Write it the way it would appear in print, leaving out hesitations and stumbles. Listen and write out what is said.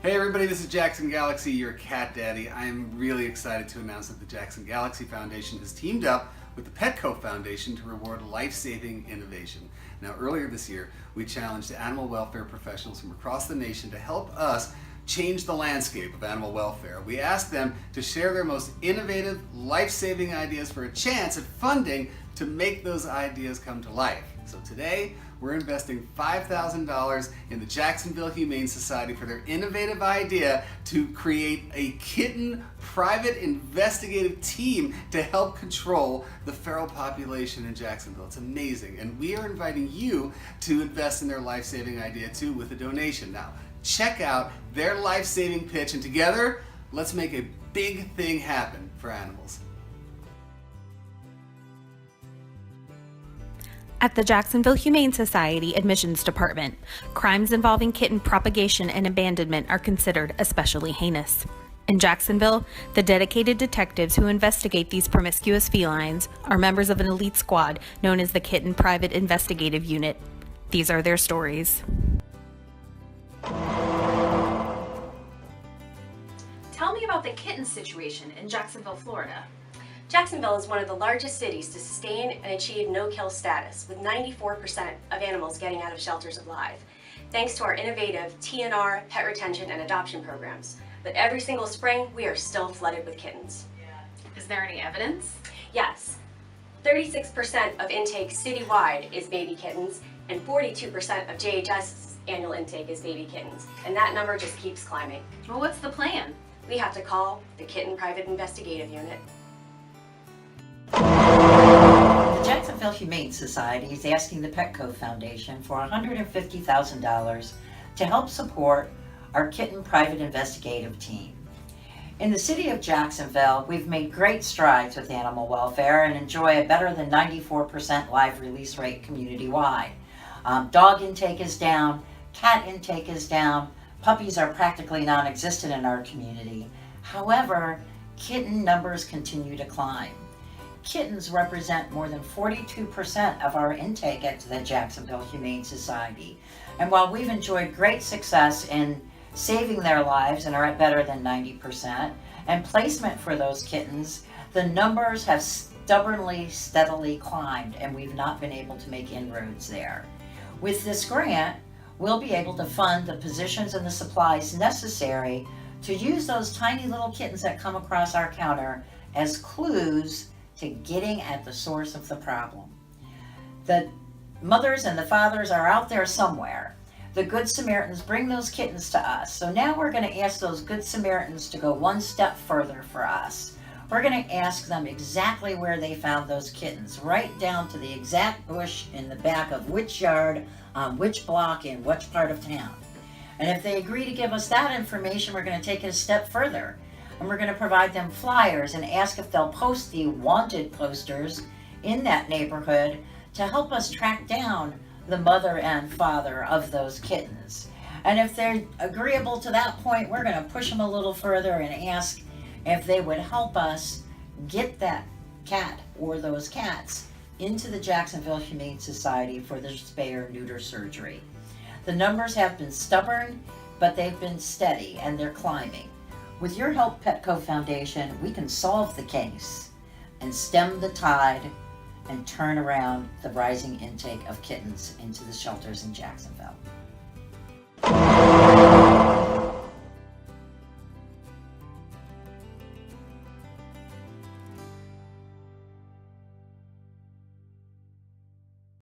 Hey everybody, this is Jackson Galaxy, your cat daddy. I am really excited to announce that the Jackson Galaxy Foundation has teamed up with the Petco Foundation to reward life-saving innovation. Now, earlier this year, we challenged animal welfare professionals from across the nation to help us change the landscape of animal welfare. We asked them to share their most innovative, life-saving ideas for a chance at funding to make those ideas come to life. So today, we're investing $5,000 in the Jacksonville Humane Society for their innovative idea to create a kitten private investigative team to help control the feral population in Jacksonville. It's amazing. And we are inviting you to invest in their life-saving idea too with a donation. Now, check out their life-saving pitch, and together, let's make a big thing happen for animals. At the Jacksonville Humane Society Admissions Department, crimes involving kitten propagation and abandonment are considered especially heinous. In Jacksonville, the dedicated detectives who investigate these promiscuous felines are members of an elite squad known as the Kitten Private Investigative Unit. These are their stories. Tell me about the kitten situation in Jacksonville, Florida. Jacksonville is one of the largest cities to sustain and achieve no-kill status, with 94% of animals getting out of shelters alive, thanks to our innovative TNR, pet retention, and adoption programs. But every single spring, we are still flooded with kittens. Is there any evidence? Yes, 36% of intake citywide is baby kittens, and 42% of JHS's annual intake is baby kittens, and that number just keeps climbing. Well, what's the plan? We have to call the Kitten Private Investigative Unit. The Jacksonville Humane Society is asking the Petco Foundation for $150,000 to help support our Kitten Private Investigative Team. In the city of Jacksonville, we've made great strides with animal welfare and enjoy a better than 94% live release rate community-wide. Dog intake is down, cat intake is down, puppies are practically non-existent in our community. However, kitten numbers continue to climb. Kittens represent more than 42% of our intake at the Jacksonville Humane Society. And while we've enjoyed great success in saving their lives and are at better than 90%, and placement for those kittens, the numbers have stubbornly, steadily climbed, and we've not been able to make inroads there. With this grant, we'll be able to fund the positions and the supplies necessary to use those tiny little kittens that come across our counter as clues to getting at the source of the problem. The mothers and the fathers are out there somewhere. The Good Samaritans bring those kittens to us. So now we're going to ask those Good Samaritans to go one step further for us. We're going to ask them exactly where they found those kittens, right down to the exact bush in the back of which yard, on which block, in which part of town. And if they agree to give us that information, we're going to take it a step further. And we're going to provide them flyers and ask if they'll post the wanted posters in that neighborhood to help us track down the mother and father of those kittens. And if they're agreeable to that point, we're going to push them a little further and ask if they would help us get that cat or those cats into the Jacksonville Humane Society for their spay-or-neuter surgery. The numbers have been stubborn, but they've been steady and they're climbing. With your help, Petco Foundation, we can solve the case and stem the tide and turn around the rising intake of kittens into the shelters in Jacksonville.